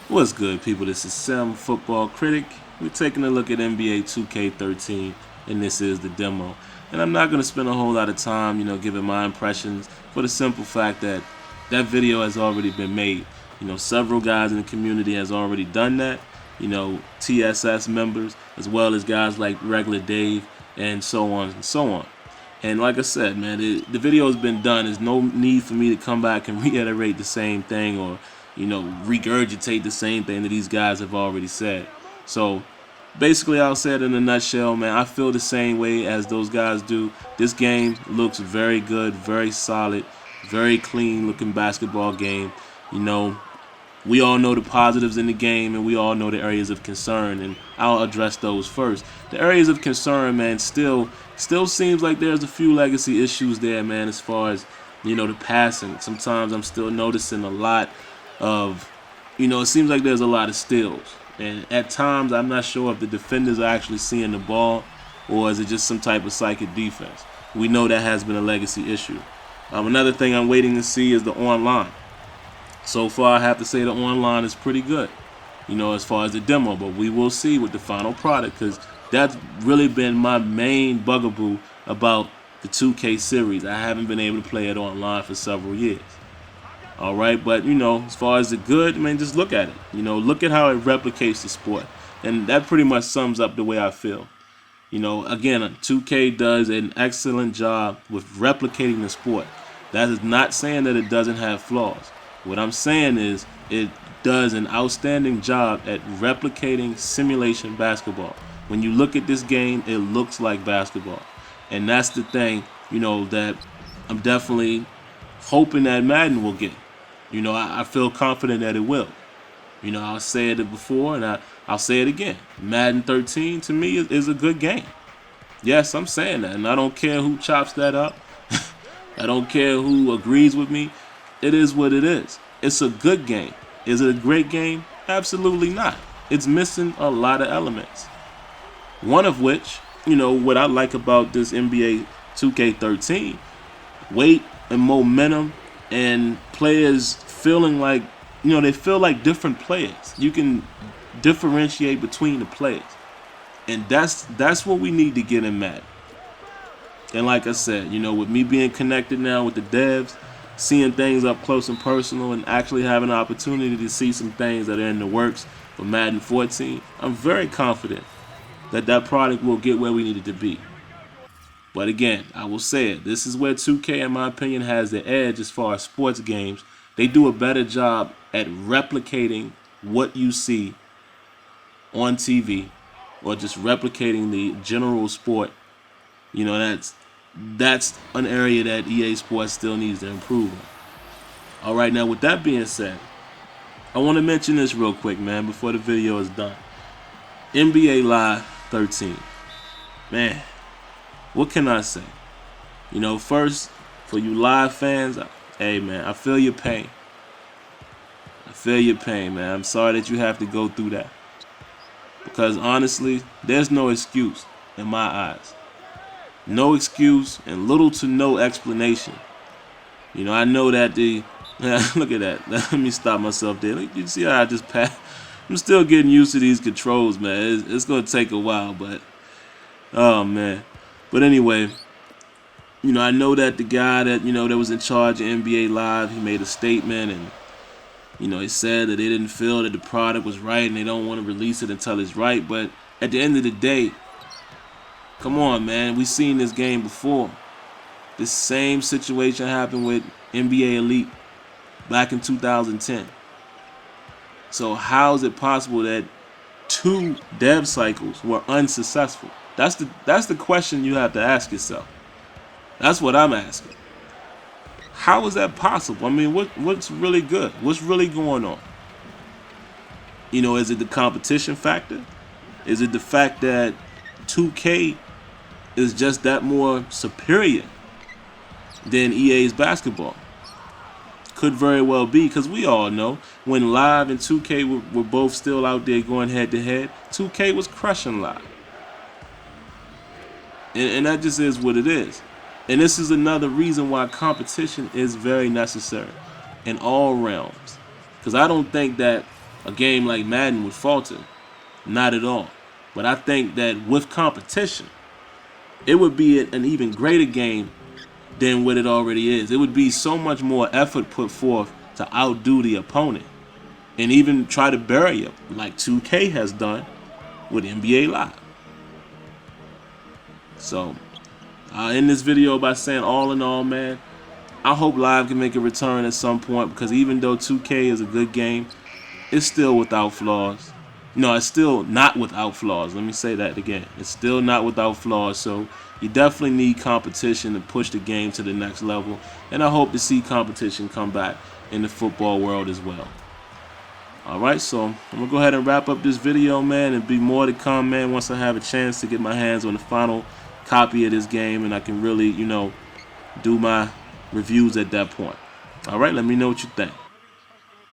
What's good, people? This is SimFBallCritic. We're taking a look at NBA 2K13, and this is the demo. And I'm not going to spend a whole lot of time, giving my impressions for the simple fact that that video has already been made. Several guys in the community has already done that. TSS members, as well as guys like Regular Dave, and so on and so on. And like I said, man, the video has been done. There's no need for me to come back and reiterate the same thing or, regurgitate the same thing that these guys have already said. So basically, I'll say it in a nutshell, man. I feel the same way as those guys do. This game looks very good, very solid, very clean looking basketball game. You know, we all know the positives in the game, and we all know the areas of concern, and I'll address those first. The areas of concern, man, still seems like there's a few legacy issues there, man, as far as, the passing. Sometimes I'm still noticing a lot of, it seems like there's a lot of steals. And at times, I'm not sure if the defenders are actually seeing the ball, or is it just some type of psychic defense. We know that has been a legacy issue. Another thing I'm waiting to see is the online. So far, I have to say the online is pretty good, as far as the demo. But we will see with the final product, because that's really been my main bugaboo about the 2K series. I haven't been able to play it online for several years. All right, but, as far as the good, man, just look at it. Look at how it replicates the sport. And that pretty much sums up the way I feel. Again, 2K does an excellent job with replicating the sport. That is not saying that it doesn't have flaws. What I'm saying is it does an outstanding job at replicating simulation basketball. When you look at this game, it looks like basketball. And that's the thing, that I'm definitely hoping that Madden will get. I feel confident that it will. I'll say it before and I'll say it again. Madden 13 to me is a good game. Yes, I'm saying that. And I don't care who chops that up. I don't care who agrees with me. It is what it is. It's a good game. Is it a great game? Absolutely not. It's missing a lot of elements. One of which, what I like about this NBA 2K13, weight and momentum and players feeling like, they feel like different players. You can differentiate between the players. And that's what we need to get in Madden. And like I said, with me being connected now with the devs, seeing things up close and personal, and actually having an opportunity to see some things that are in the works for Madden 14, I'm very confident that that product will get where we need it to be. But again, I will say it, this is where 2K, in my opinion, has the edge as far as sports games. They do a better job at replicating what you see on TV, or just replicating the general sport. That's an area that EA Sports still needs to improve on. All right, now with that being said, I want to mention this real quick, man, before the video is done. NBA Live 13. Man, what can I say? First, for you live fans, hey, man, I feel your pain. I feel your pain, man. I'm sorry that you have to go through that. Because honestly, there's no excuse in my eyes. No excuse and little to no explanation. I know that look at that. Let me stop myself there. You see how I just passed? I'm still getting used to these controls, man. It's going to take a while, but oh man. But anyway, I know that the guy that that was in charge of NBA Live, he made a statement, and he said that they didn't feel that the product was right and they don't want to release it until it's right. But at the end of the day, come on, man. We've seen this game before. This same situation happened with NBA Elite back in 2010. So how is it possible that 2 dev cycles were unsuccessful? That's the question you have to ask yourself. That's what I'm asking. How is that possible? I mean, what's really good? What's really going on? Is it the competition factor? Is it the fact that 2K is just that more superior than EA's basketball? Could very well be, because we all know when Live and 2K were both still out there going head to head, 2K was crushing Live. And that just is what it is. And this is another reason why competition is very necessary in all realms. Because I don't think that a game like Madden would falter. Not at all. But I think that with competition, it would be an even greater game than what it already is. It would be so much more effort put forth to outdo the opponent and even try to bury it, like 2K has done with NBA Live. So, I'll end this video by saying, all in all, man, I hope Live can make a return at some point, because even though 2K is a good game, it's still without flaws. No, it's still not without flaws. Let me say that again. It's still not without flaws. So you definitely need competition to push the game to the next level. And I hope to see competition come back in the football world as well. Alright, so I'm going to go ahead and wrap up this video, man. And be more to come, man, once I have a chance to get my hands on the final copy of this game. And I can really, do my reviews at that point. Alright, let me know what you think.